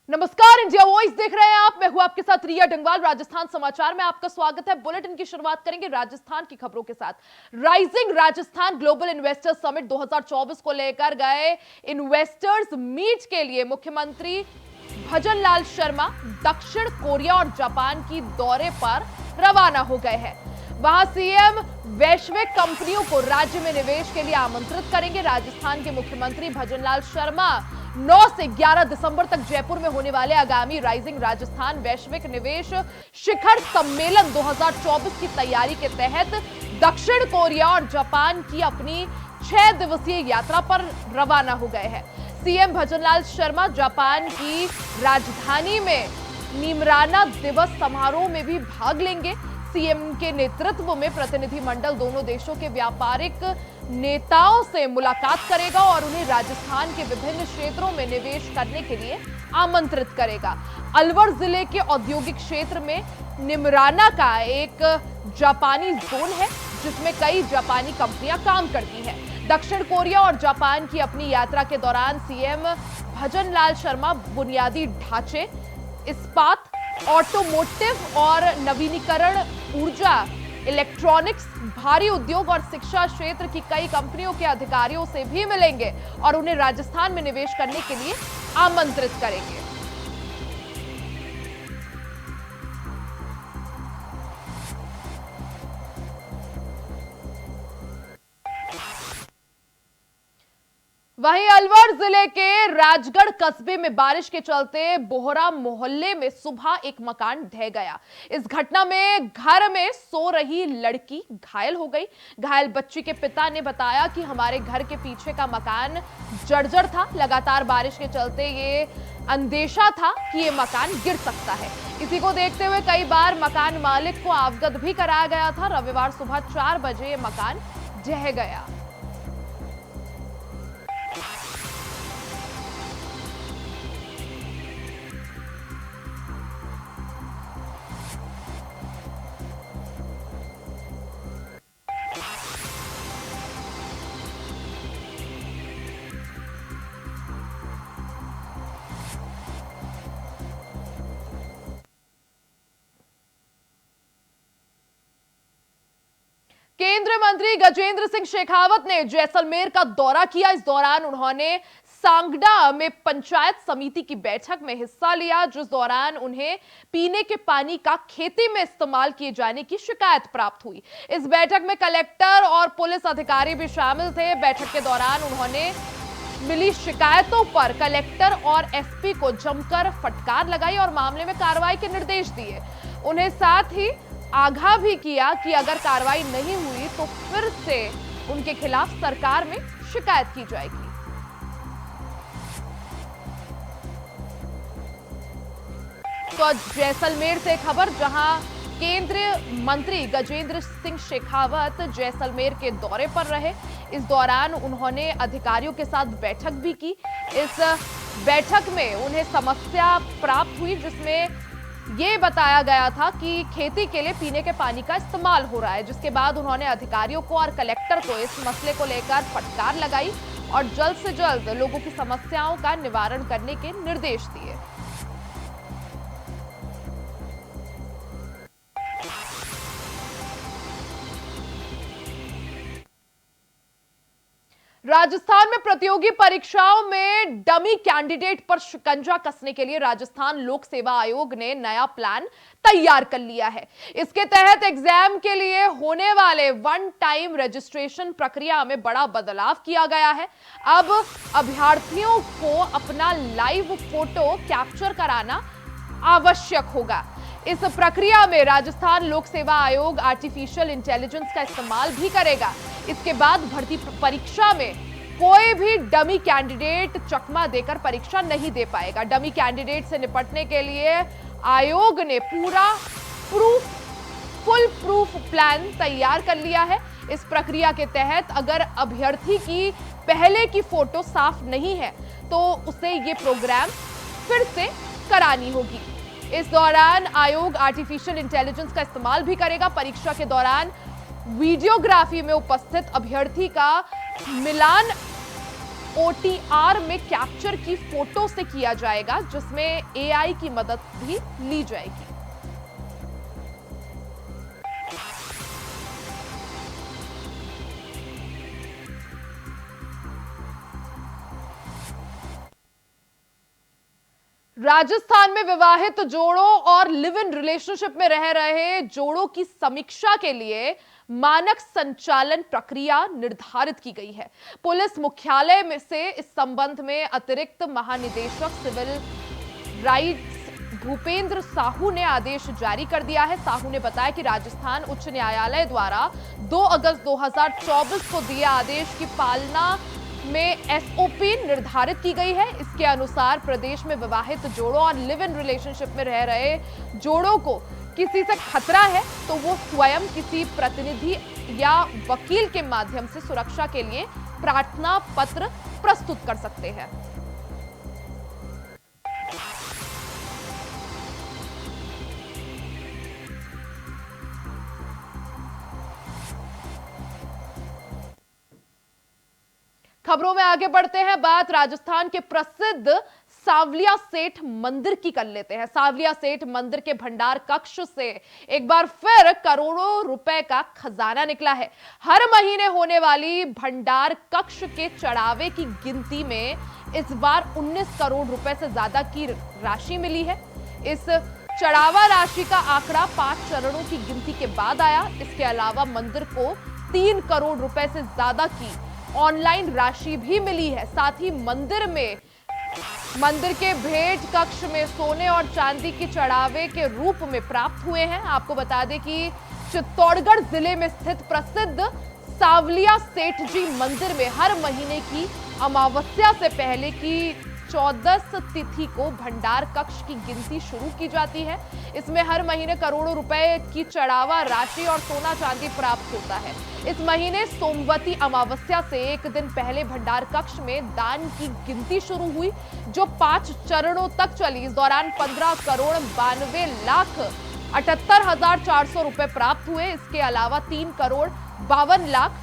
नमस्कार, India voice देख रहे हैं आप। मैं हूं आपके साथ रिया डंगवाल। राजस्थान समाचार में आपका स्वागत है। बुलेटिन की शुरुआत करेंगे राजस्थान की खबरों के साथ। Rising Rajasthan global investors summit 2024 को लेकर गए इन्वेस्टर्स मीट के लिए मुख्यमंत्री भजन लाल शर्मा दक्षिण कोरिया और जापान की दौरे पर रवाना हो गए हैं। वहां सीएम वैश्विक कंपनियों को राज्य में निवेश के लिए आमंत्रित करेंगे। राजस्थान के मुख्यमंत्री भजन लाल शर्मा 9 से 11 दिसंबर तक जयपुर में होने वाले आगामी राइजिंग राजस्थान वैश्विक निवेश शिखर सम्मेलन 2024 की तैयारी के तहत दक्षिण कोरिया और जापान की अपनी 6 दिवसीय यात्रा पर रवाना हो गए हैं। सीएम भजनलाल शर्मा जापान की राजधानी में नीमराना दिवस समारोह में भी भाग लेंगे। सीएम के नेतृत्व में प्रतिनिधिमंडल दोनों देशों के व्यापारिक नेताओं से मुलाकात करेगा और उन्हें राजस्थान के विभिन्न क्षेत्रों में निवेश करने के लिए आमंत्रित करेगा। अलवर जिले के औद्योगिक क्षेत्र में निमराना का एक जापानी जोन है जिसमें कई जापानी कंपनियां काम करती हैं। दक्षिण कोरिया और जापान की अपनी यात्रा के दौरान सीएम भजन लाल शर्मा बुनियादी ढांचे, इस्पात, ऑटोमोटिव और नवीनीकरण ऊर्जा, इलेक्ट्रॉनिक्स, भारी उद्योग और शिक्षा क्षेत्र की कई कंपनियों के अधिकारियों से भी मिलेंगे और उन्हें राजस्थान में निवेश करने के लिए आमंत्रित करेंगे। वहीं अलवर जिले के राजगढ़ कस्बे में बारिश के चलते बोहरा मोहल्ले में सुबह एक मकान ढह गया। इस घटना में घर में सो रही लड़की घायल हो गई। घायल बच्ची के पिता ने बताया कि हमारे घर के पीछे का मकान जर्जर था। लगातार बारिश के चलते ये अंदेशा था कि ये मकान गिर सकता है। इसी को देखते हुए कई बार मकान मालिक को अवगत भी कराया गया था। रविवार सुबह 4 बजे ये मकान ढह गया। केंद्रीय मंत्री गजेंद्र सिंह शेखावत ने जैसलमेर का दौरा किया। इस दौरान उन्होंने सांगडा में पंचायत समिति की बैठक में हिस्सा लिया, जिस दौरान उन्हें पीने के पानी का खेती में इस्तेमाल किए जाने की शिकायत प्राप्त हुई। इस बैठक में कलेक्टर और पुलिस अधिकारी भी शामिल थे। बैठक के दौरान उन्होंने मिली शिकायतों पर कलेक्टर और एसपी को जमकर फटकार लगाई और मामले में कार्रवाई के निर्देश दिए। उन्हें साथ ही आगाह भी किया कि अगर कार्रवाई नहीं हुई तो फिर से उनके खिलाफ सरकार में शिकायत की जाएगी। तो जैसलमेर से खबर, जहां केंद्रीय मंत्री गजेंद्र सिंह शेखावत जैसलमेर के दौरे पर रहे। इस दौरान उन्होंने अधिकारियों के साथ बैठक भी की। इस बैठक में उन्हें समस्या प्राप्त हुई जिसमें ये बताया गया था कि खेती के लिए पीने के पानी का इस्तेमाल हो रहा है, जिसके बाद उन्होंने अधिकारियों को और कलेक्टर को इस मसले को लेकर फटकार लगाई और जल्द से जल्द लोगों की समस्याओं का निवारण करने के निर्देश दिए। राजस्थान में प्रतियोगी परीक्षाओं में डमी कैंडिडेट पर शिकंजा कसने के लिए राजस्थान लोक सेवा आयोग ने नया प्लान तैयार कर लिया है। इसके तहत एग्जाम के लिए होने वाले वन टाइम रजिस्ट्रेशन प्रक्रिया में बड़ा बदलाव किया गया है। अब अभ्यर्थियों को अपना लाइव फोटो कैप्चर कराना आवश्यक होगा। इस प्रक्रिया में राजस्थान लोक सेवा आयोग आर्टिफिशियल इंटेलिजेंस का इस्तेमाल भी करेगा। इसके बाद भर्ती परीक्षा में कोई भी डमी कैंडिडेट चकमा देकर परीक्षा नहीं दे पाएगा। डमी कैंडिडेट से निपटने के लिए आयोग ने पूरा फुल प्रूफ प्लान तैयार कर लिया है। इस प्रक्रिया के तहत अगर अभ्यर्थी की पहले की फोटो साफ नहीं है तो उसे ये प्रोग्राम फिर से करानी होगी। इस दौरान आयोग आर्टिफिशियल इंटेलिजेंस का इस्तेमाल भी करेगा। परीक्षा के दौरान वीडियोग्राफी में उपस्थित अभ्यर्थी का मिलान OTR में कैप्चर की फोटो से किया जाएगा, जिसमें AI की मदद भी ली जाएगी। राजस्थान में विवाहित जोड़ों और लिव इन रिलेशनशिप में रह रहे जोड़ों की समीक्षा के लिए मानक संचालन प्रक्रिया निर्धारित की गई है। पुलिस मुख्यालय में से इस संबंध में अतिरिक्त महानिदेशक सिविल राइट्स भूपेंद्र साहू ने आदेश जारी कर दिया है। साहू ने बताया कि राजस्थान उच्च न्यायालय द्वारा 2 अगस्त 2024 को दिए आदेश की पालना में SOP निर्धारित की गई है। इसके अनुसार प्रदेश में विवाहित जोड़ों और लिव इन रिलेशनशिप में रह रहे जोड़ों को किसी से खतरा है तो वो स्वयं किसी प्रतिनिधि या वकील के माध्यम से सुरक्षा के लिए प्रार्थना पत्र प्रस्तुत कर सकते हैं। खबरों में आगे बढ़ते हैं। बात राजस्थान के प्रसिद्ध सांवलिया सेठ मंदिर की कर लेते हैं। सांवलिया सेठ मंदिर के भंडार कक्ष से एक बार फिर करोड़ों रुपए का खजाना निकला है। हर महीने होने वाली भंडार कक्ष के चढ़ावे की गिनती में इस बार 19 करोड़ रुपए से ज्यादा की राशि मिली है। इस चढ़ावा राशि का आंकड़ा 5 चरणों की गिनती के बाद आया। इसके अलावा मंदिर को 3 करोड़ रुपए से ज्यादा की ऑनलाइन राशि भी मिली है। साथ ही मंदिर के भेंट कक्ष में सोने और चांदी की चढ़ावे के रूप में प्राप्त हुए हैं। आपको बता दें कि चित्तौड़गढ़ जिले में स्थित प्रसिद्ध सांवलिया सेठ जी मंदिर में हर महीने की अमावस्या से पहले की 14 तिथि को भंडार कक्ष की गिनती शुरू की जाती है। इसमें हर महीने करोड़ों रुपए की चढ़ावा राशि और सोना चांदी प्राप्त होता है। इस महीने सोमवती अमावस्या से एक दिन पहले भंडार कक्ष में दान की गिनती शुरू हुई, जो 5 चरणों तक चली। इस दौरान 15 करोड़ 92 लाख 78,400 रुपए प्राप्त हुए। इसके अलावा 3 करोड़ 52 लाख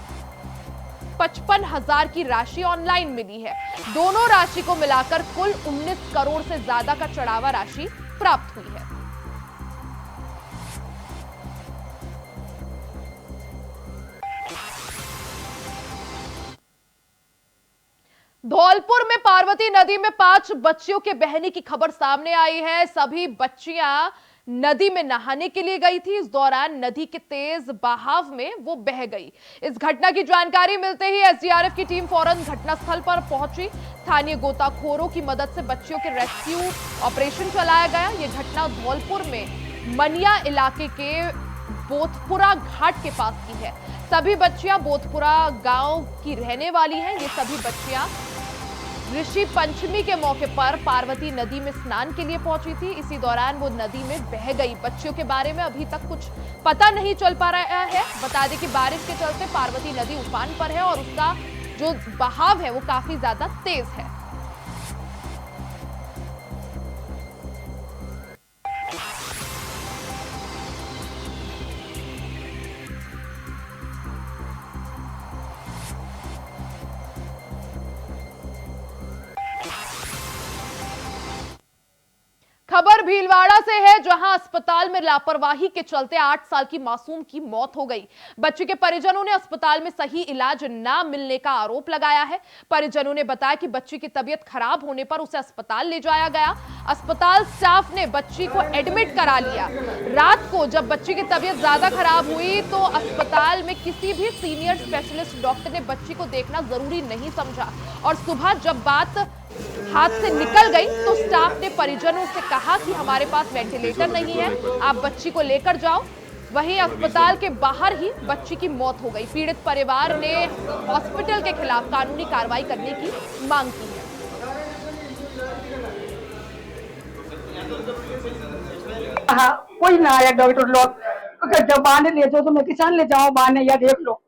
55,000 की राशि ऑनलाइन मिली है। दोनों राशि को मिलाकर कुल 19 करोड़ से ज्यादा का चढ़ावा राशि प्राप्त हुई है। धौलपुर में पार्वती नदी में 5 बच्चियों के बहने की खबर सामने आई है। सभी बच्चियां नदी में नहाने के लिए गई थी। इस दौरान नदी के तेज बहाव में वो बह गई। इस घटना की जानकारी मिलते ही SDRF की टीम फौरन घटनास्थल पर पहुंची। स्थानीय गोताखोरों की मदद से बच्चियों के रेस्क्यू ऑपरेशन चलाया गया। यह घटना धौलपुर में मनिया इलाके के बोथपुरा घाट के पास की है। सभी बच्चियां बोथपुरा गांव की रहने वाली हैं। ये सभी बच्चियां ऋषि पंचमी के मौके पर पार्वती नदी में स्नान के लिए पहुंची थी। इसी दौरान वो नदी में बह गई। बच्चियों के बारे में अभी तक कुछ पता नहीं चल पा रहा है। बता दें कि बारिश के चलते पार्वती नदी उफान पर है और उसका जो बहाव है वो काफी ज्यादा तेज है। खबर भीलवाड़ा से है, जहां अस्पताल में लापरवाही के चलते 8 साल की मासूम की मौत हो गई। बच्चे के परिजनों ने अस्पताल में सही इलाज ना मिलने का आरोप लगाया है। परिजनों ने बताया कि बच्ची की तबीयत खराब होने पर उसे अस्पताल ले जाया गया। अस्पताल स्टाफ ने बच्ची को एडमिट करा लिया। रात को जब बच्ची की तबीयत ज्यादा खराब हुई तो अस्पताल में किसी भी सीनियर स्पेशलिस्ट डॉक्टर ने बच्ची को देखना जरूरी नहीं समझा और सुबह जब बात हाथ से निकल गई तो स्टाफ ने परिजनों से कहा कि हमारे पास वेंटिलेटर नहीं है, आप बच्ची को लेकर जाओ। वहीं अस्पताल के बाहर ही बच्ची की मौत हो गई। पीड़ित परिवार ने हॉस्पिटल के खिलाफ कानूनी कार्रवाई करने की मांग की है। हाँ, कोई ना आया डॉक्टर लोग। जब बाने ले जाओ तो मैं किसान ले जाऊँ बाने या देख लो।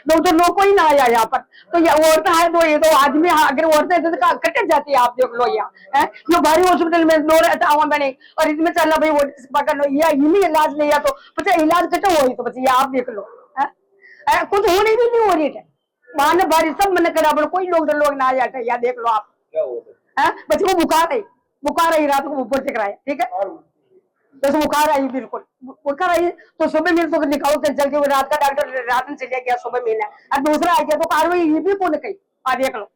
डॉक्टर लोग कोई ना आया यहाँ पर। तो ये औरतें है तो ये तो आदमी, अगर औरतें तो कट जाती है। आप देख लो यहाँ जो भारी हॉस्पिटल में लो रहता हूँ मैंने और इसमें चल भाई वो पकड़ लो या इन्हीं इलाज लिया तो पता इलाज कटो हो तो बच्चे आप देख लो कुछ होने भी नहीं हो रही है। बहाने बारी सब मैंने करा, पर कोई डॉक्टर लोग ना आया था, या देख लो आप। क्या हुआ था? है बच्चे को बुखार आई रात को ऊपर से कराया, ठीक है, बस बुखार आई, बिल्कुल बुखार आई, तो सुबह मिल तो निकालो तो जल्दी, रात का डॉक्टर रात में चले गया, सुबह मिला, और दूसरा आ गया, तो कार्रवाई ये भी कौन कही, आ देख लो।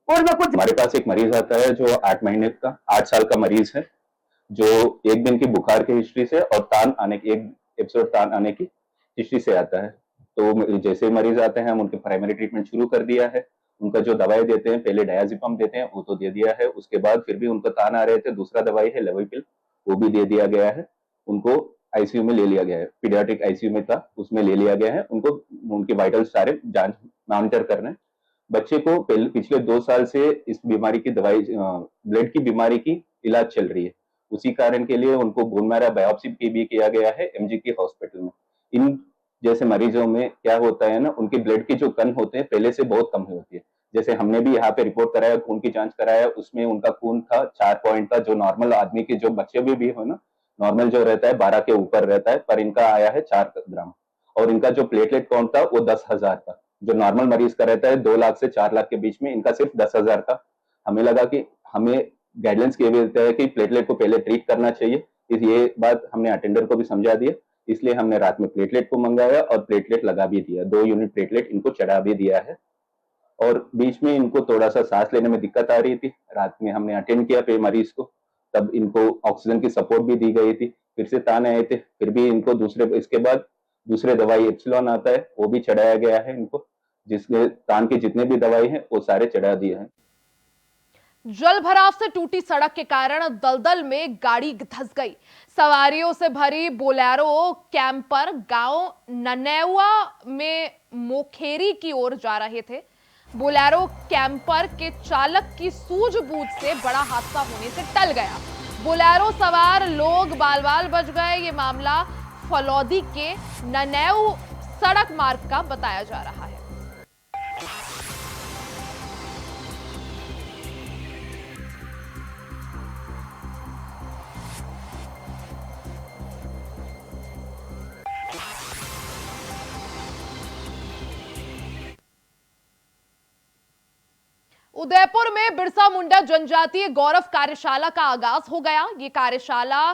और मैं कुछ, हमारे पास एक मरीज आता है जो 8 महीने का 8 साल का मरीज है, जो एक दिन की बुखार की हिस्ट्री से और एक एपिसोड तान आने की हिस्ट्री से आता है। तो जैसे मरीज आते हैं हम उनके प्राइमरी ट्रीटमेंट शुरू कर दिया है। उनका जो दवाई देते हैं, पहले डायज़ेपम देते हैं, वो तो दे दिया है। उसके बाद फिर भी उनको तान आ रहे थे, दूसरा दवाई है लेवोपिल, वो भी दे दिया गया है। उनको आईसीयू में ले लिया गया है, पीडियाट्रिक आईसीयू में था, उसमें ले लिया गया है। उनको उनके वाइटल सारे जांच मॉनिटर करने। बच्चे को पिछले 2 साल से इस बीमारी की दवाई, ब्लड की बीमारी की इलाज चल रही है। उसी कारण के लिए उनको बोन मैरो बायोप्सी भी किया गया है एमजीके हॉस्पिटल में। इन जैसे मरीजों में क्या होता है ना, उनके ब्लड के जो कण होते हैं पहले से बहुत कम होती है। जैसे हमने भी यहाँ पे रिपोर्ट कराया, खून की जांच कराया, उसमें उनका खून था 4 पॉइंट का, जो नॉर्मल आदमी के जो बच्चे भी हो ना, नॉर्मल जो रहता है 12 के ऊपर रहता है, पर इनका आया है 4 ग्राम। और इनका जो प्लेटलेट काउंट था वो 10,000 था। जो नॉर्मल मरीज का रहता है 2 लाख से 4 लाख के बीच में, इनका सिर्फ 10,000 था। हमें लगा कि हमें गाइडलाइंस किए हुए है कि प्लेटलेट को पहले ट्रीट करना चाहिए। ये बात हमने अटेंडर को भी समझा दिया, इसलिए हमने रात में प्लेटलेट को मंगाया और प्लेटलेट लगा भी दिया। 2 यूनिट प्लेटलेट इनको चढ़ा भी दिया है। और बीच में इनको थोड़ा सा सांस लेने में दिक्कत आ रही थी, रात में हमने अटेंड किया पे मरीज को, तब इनको ऑक्सीजन की सपोर्ट भी दी गई थी। फिर से तान आए थे, फिर भी इनको इसके बाद दूसरे दवाई एप्सिलॉन आता है, वो भी चढ़ाया गया है इनको। जिसमें तान की जितने भी दवाई हैं वो सारे चढ़ा दिए हैं। जल भराव से टूटी सड़क के कारण दलदल में गाड़ी धंस गई। सवारियों से भरी बोलेरो कैंपर गांव ननेवा में मोखेरी की ओर जा रहे थे। बोलेरो कैंपर के चालक की सूझबूझ से बड़ा हादसा होने से टल गया। बोलेरो सवार लोग बाल-बाल बच गए। ये मामला फलौदी के ननेव सड़क मार्ग का बताया जा रहा है। उदयपुर में बिरसा मुंडा जनजातीय गौरव कार्यशाला का आगाज हो गया। ये कार्यशाला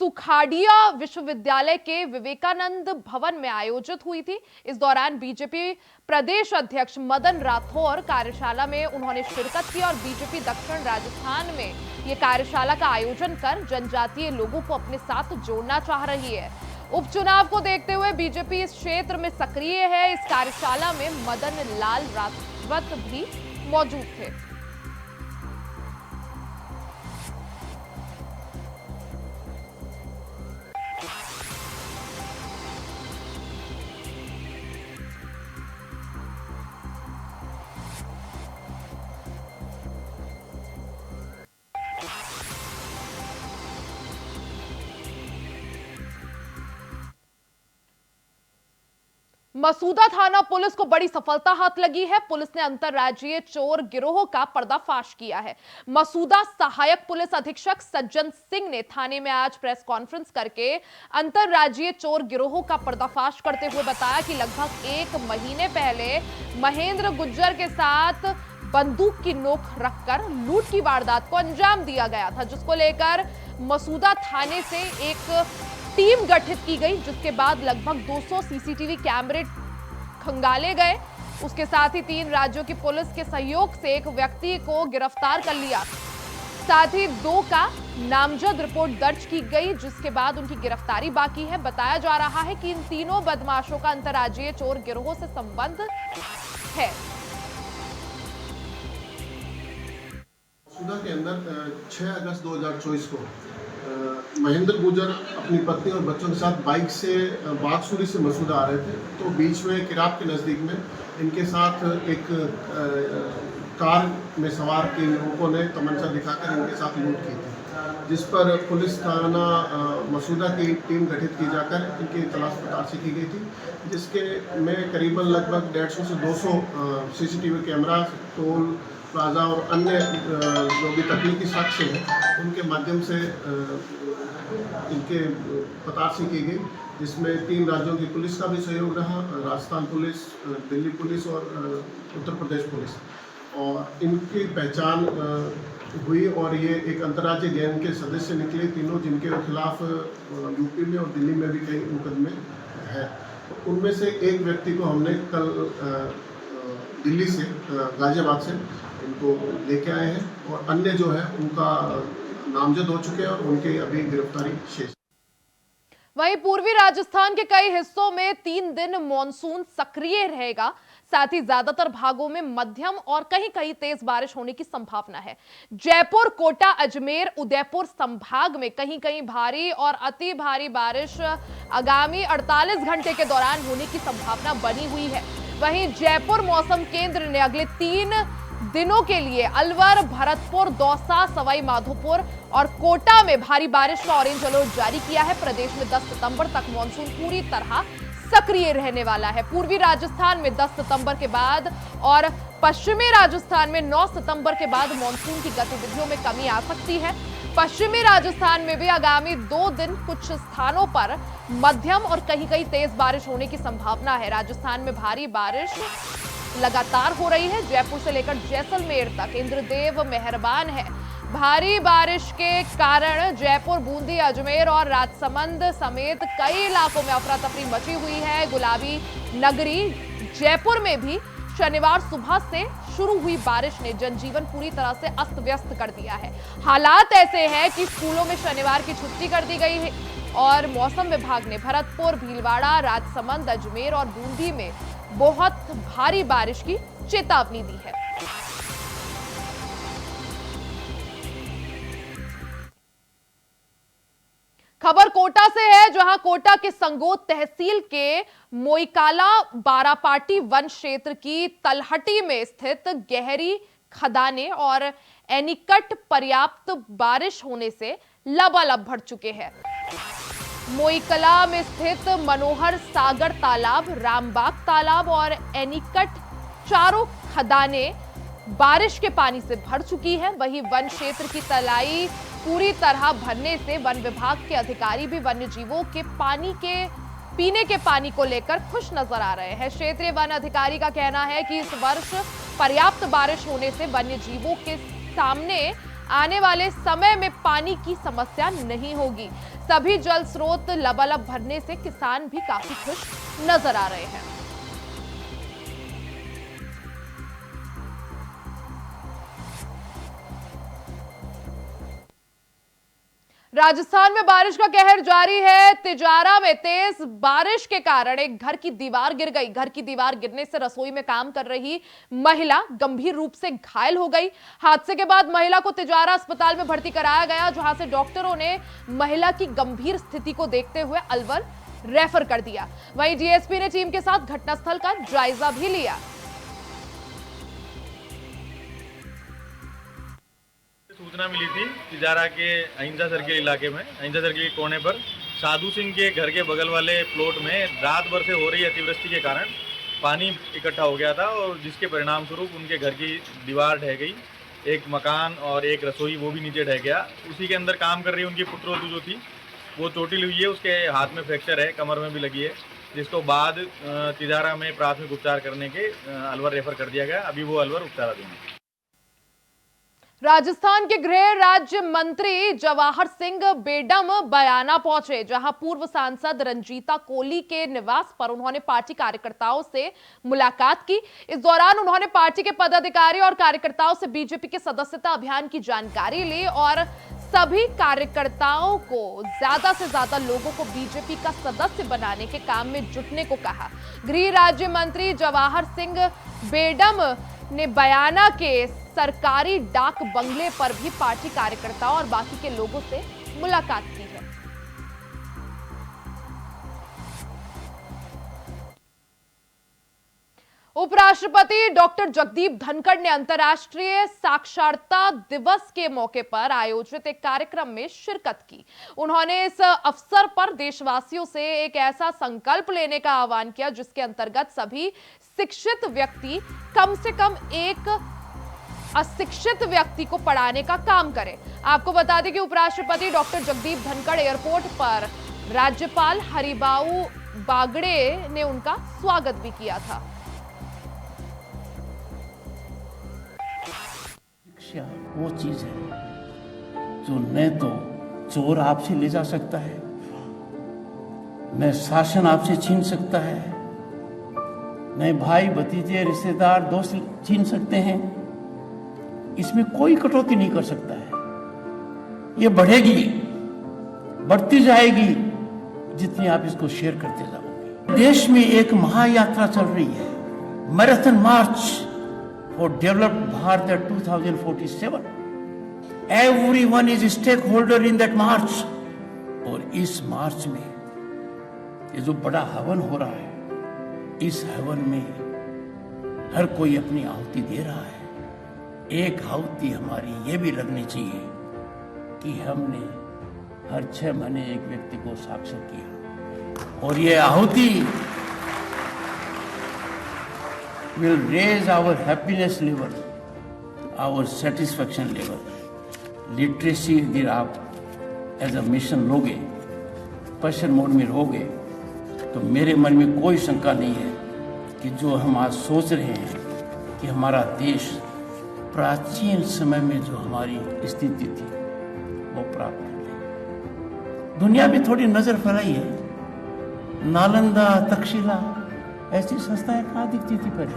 सुखाड़िया विश्वविद्यालय के विवेकानंद भवन में आयोजित हुई थी। इस दौरान बीजेपी प्रदेश अध्यक्ष मदन राठौर कार्यशाला में उन्होंने शिरकत की और बीजेपी दक्षिण राजस्थान में ये कार्यशाला का आयोजन कर जनजातीय लोगों को अपने साथ जोड़ना चाह रही है। उपचुनाव को देखते हुए बीजेपी इस क्षेत्र में सक्रिय है। इस कार्यशाला में मदन लाल रावत भी मौजूद थे। मसूदा थाना पुलिस को बड़ी सफलता हाथ लगी है। पुलिस ने अंतरराज्यीय चोर गिरोह का पर्दाफाश किया है। मसूदा सहायक पुलिस अधीक्षक सज्जन सिंह ने थाने में आज प्रेस कॉन्फ्रेंस करके अंतरराज्यीय चोर गिरोह का पर्दाफाश करते हुए बताया कि लगभग 1 महीने पहले महेंद्र गुज्जर के साथ बंदूक की नोक रखकर लूट की वारदात को अंजाम दिया गया था, जिसको लेकर मसूदा थाने से एक टीम गठित की गई, जिसके बाद लगभग 200 सीसीटीवी कैमरे खंगाले गए। उसके साथ ही 3 राज्यों की पुलिस के सहयोग से एक व्यक्ति को गिरफ्तार कर लिया। साथ ही 2 का नामजद रिपोर्ट दर्ज की गई, जिसके बाद उनकी गिरफ्तारी बाकी है। बताया जा रहा है कि इन तीनों बदमाशों का अंतर्राज्यीय चोर गिरोह से संबंध है। मसूदा के अंदर 6 अगस्त 2024 को महेंद्र गुज्जर अपनी पत्नी और बच्चों के साथ बाइक से बागसूरी से मसूदा आ रहे थे, तो बीच में किराब के नज़दीक में इनके साथ एक कार में सवार 3 युवकों ने तमंचा दिखाकर इनके साथ लूट की थी, जिस पर पुलिस थाना मसूदा की टीम गठित की जाकर इनकी तलाश तलाशी की गई थी, जिसके में करीबन लगभग 150 से 200 सीसीटीवी कैमरा, टोल प्लाजा और अन्य जो भी तकनीकी साक्ष्य हैं उनके माध्यम से इनके पतासी की गई, जिसमें 3 राज्यों की पुलिस का भी सहयोग रहा, राजस्थान पुलिस, दिल्ली पुलिस और उत्तर प्रदेश पुलिस, और इनकी पहचान हुई और ये एक अंतर्राज्यीय गैंग के सदस्य निकले तीनों, जिनके खिलाफ यूपी में और दिल्ली में भी कई मुकदमे हैं। उनमें से एक व्यक्ति को हमने कल दिल्ली से, गाजियाबाद से इनको लेके आए हैं, और अन्य जो है उनका नामजद हो चुके हैं और उनकी अभी गिरफ्तारी शेष। वहीं पूर्वी राजस्थान के कई हिस्सों में 3 दिन मॉनसून सक्रिय रहेगा। साथ ही ज्यादातर भागों में मध्यम और कहीं कहीं तेज बारिश होने की संभावना है। जयपुर, कोटा, अजमेर, उदयपुर संभाग में कहीं कहीं भारी और अति भारी बारिश आगामी 48 घंटे के दौरान होने की संभावना बनी हुई है। वहीं जयपुर मौसम केंद्र ने अगले 3 दिनों के लिए अलवर, भरतपुर, दौसा, सवाई माधोपुर और कोटा में भारी बारिश का ऑरेंज अलर्ट जारी किया है। प्रदेश में 10 सितंबर तक मॉनसून पूरी तरह सक्रिय रहने वाला है। पूर्वी राजस्थान में 10 सितंबर के बाद और पश्चिमी राजस्थान में 9 सितंबर के बाद मॉनसून की गतिविधियों में कमी आ सकती है। पश्चिमी राजस्थान में भी आगामी 2 दिन कुछ स्थानों पर मध्यम और कहीं कहीं तेज बारिश होने की संभावना है। राजस्थान में भारी बारिश लगातार हो रही है। जयपुर से लेकर जैसलमेर तक इंद्रदेव मेहरबान है। भारी बारिश के कारण जयपुर, बूंदी, अजमेर और राजसमंद समेत कई इलाकों में अफरा तफरी मची हुई है। गुलाबी नगरी जयपुर में भी शनिवार सुबह से शुरू हुई बारिश ने जनजीवन पूरी तरह से अस्त व्यस्त कर दिया है। हालात ऐसे हैं कि स्कूलों में शनिवार की छुट्टी कर दी गई है और मौसम विभाग ने भरतपुर, भीलवाड़ा, राजसमंद, अजमेर और बूंदी में बहुत भारी बारिश की चेतावनी दी है। खबर कोटा से है, जहां कोटा के संगोट तहसील के मोइकाला बारापाटी वन क्षेत्र की तलहटी में स्थित गहरी खदानें और एनीकट पर्याप्त बारिश होने से लबालब भर चुके हैं। मोइकला में स्थित मनोहर सागर तालाब, रामबाग तालाब और एनीकट चारों खदानें बारिश के पानी से भर चुकी है। वहीं वन क्षेत्र की तलाई पूरी तरह भरने से वन विभाग के अधिकारी भी वन्य जीवों के पीने के पानी को लेकर खुश नजर आ रहे हैं। क्षेत्रीय वन अधिकारी का कहना है कि इस वर्ष पर्याप्त बारिश होने से वन्य जीवों के सामने आने वाले समय में पानी की समस्या नहीं होगी। सभी जल स्रोत लबालब भरने से किसान भी काफी खुश नजर आ रहे हैं। राजस्थान में बारिश का कहर जारी है। तिजारा में तेज बारिश के कारण एक घर की दीवार गिर गई। घर की दीवार गिरने से रसोई में काम कर रही महिला गंभीर रूप से घायल हो गई। हादसे के बाद महिला को तिजारा अस्पताल में भर्ती कराया गया, जहां से डॉक्टरों ने महिला की गंभीर स्थिति को देखते हुए अलवर रेफर कर दिया। वहीं डीएसपी ने टीम के साथ घटनास्थल का जायजा भी लिया। सूचना मिली थी तिजारा के अहिंसा सर्किल इलाके में, अहिंसा सर्किल के कोने पर साधु सिंह के घर के बगल वाले प्लॉट में रात भर से हो रही अतिवृष्टि के कारण पानी इकट्ठा हो गया था और जिसके परिणाम स्वरूप उनके घर की दीवार ढह गई। एक मकान और एक रसोई वो भी नीचे ढह गया। उसी के अंदर काम कर रही उनकी पुत्रवधू जो थी वो चोटिल हुई है, उसके हाथ में फ्रैक्चर है, कमर में भी लगी है, जिसको बाद तिजारा में प्राथमिक उपचार करने के अलवर रेफर कर दिया गया। अभी वो अलवर उपचाराधीन है। राजस्थान के गृह राज्य मंत्री जवाहर सिंह बेडम बयाना पहुंचे, जहां पूर्व सांसद रंजीता कोली के निवास पर उन्होंने पार्टी कार्यकर्ताओं से मुलाकात की। इस दौरान उन्होंने पार्टी के पदाधिकारी और कार्यकर्ताओं से बीजेपी के सदस्यता अभियान की जानकारी ली और सभी कार्यकर्ताओं को ज्यादा से ज्यादा लोगों को बीजेपी का सदस्य बनाने के काम में जुटने को कहा। गृह राज्य मंत्री जवाहर सिंह बेडम ने बयाना के सरकारी डाक बंगले पर भी पार्टी कार्यकर्ताओं और बाकी के लोगों से मुलाकात की है। उपराष्ट्रपति डॉक्टर जगदीप धनखड़ ने अंतर्राष्ट्रीय साक्षरता दिवस के मौके पर आयोजित एक कार्यक्रम में शिरकत की। उन्होंने इस अवसर पर देशवासियों से एक ऐसा संकल्प लेने का आह्वान किया जिसके अंतर्गत सभी शिक्षित व्यक्ति कम से कम एक अशिक्षित व्यक्ति को पढ़ाने का काम करे। आपको बता दें कि उपराष्ट्रपति डॉक्टर जगदीप धनखड़ एयरपोर्ट पर राज्यपाल हरिबाऊ बागड़े ने उनका स्वागत भी किया था। शिक्षा वो चीज है जो न तो चोर आपसे ले जा सकता है, न शासन आपसे छीन सकता है, न भाई भतीजे रिश्तेदार दोस्त छीन सकते हैं। इसमें कोई कटौती नहीं कर सकता है। ये बढ़ेगी, बढ़ती जाएगी जितनी आप इसको शेयर करते जाओगे। देश में एक महायात्रा चल रही है, marathon march for developed Bharat 2047। Everyone is stake holder in that march. और इस मार्च में ये जो बड़ा हवन हो रहा है, इस हवन में हर कोई अपनी आहुति दे रहा है। एक आहुति हमारी ये भी लगनी चाहिए कि हमने हर 6 महीने एक व्यक्ति को साक्षर किया, और ये Aahuti will raise our happiness level, our satisfaction level. Literacy यदि आप एज अ मिशन लोगे, पैशन मोड में रहोगे, तो मेरे मन में कोई शंका नहीं है कि जो हम आज सोच रहे हैं कि हमारा देश प्राचीन समय में जो हमारी स्थिति थी वो प्राप्त कर लेगा। दुनिया में थोड़ी नजर फैलाई है, नालंदा, तक्षशिला ऐसी संस्थाएं कहाँ दिखती थी पहले।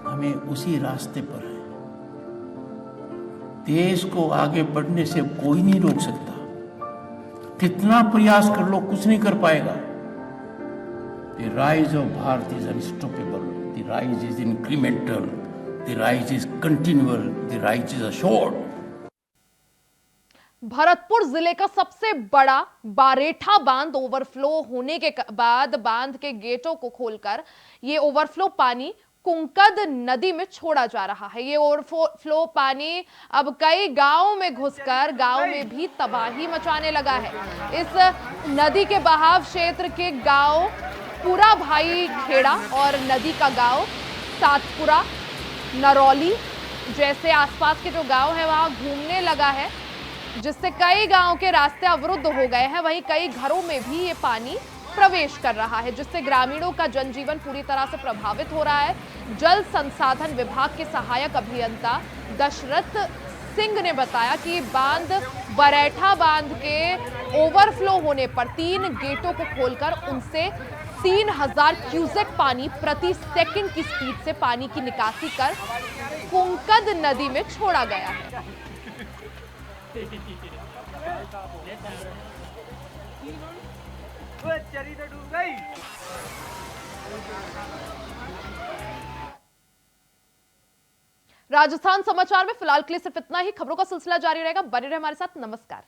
हमें उसी रास्ते पर है। देश को आगे बढ़ने से कोई नहीं रोक सकता। कितना प्रयास कर लो, कुछ नहीं कर पाएगा। The rise of Bharat is unstoppable. The rise is incremental. The rise is continual. The rise is assured. Bharatpur जिले का सबसे बड़ा बारेठा बांध ओवरफ्लो होने के बाद बांध के गेटों को खोलकर ये ओवरफ्लो पानी कुंकद नदी में छोड़ा जा रहा है। ये ओवरफ्लो पानी अब कई गांवों में घुसकर गांव में भी तबाही मचाने लगा है। इस नदी के बहाव क्षेत्र के गांव पूरा भाई खेड़ा और नदी का गांव सातपुरा, नरौली जैसे आसपास के जो गांव है वहां घूमने लगा है, जिससे कई गांव के रास्ते अवरुद्ध हो गए हैं। वहीं कई घरों में भी ये पानी प्रवेश कर रहा है, जिससे ग्रामीणों का जनजीवन पूरी तरह से प्रभावित हो रहा है। जल संसाधन विभाग के सहायक अभियंता दशरथ सिंह ने बताया कि बांध बरेठा बांध के ओवरफ्लो होने पर 3 गेटों को खोलकर उनसे 3000 क्यूसेक पानी प्रति सेकंड की स्पीड से पानी की निकासी कर कुंकद नदी में छोड़ा गया है। राजस्थान समाचार में फिलहाल के लिए सिर्फ इतना ही। खबरों का सिलसिला जारी रहेगा, बने रहे हमारे साथ। नमस्कार।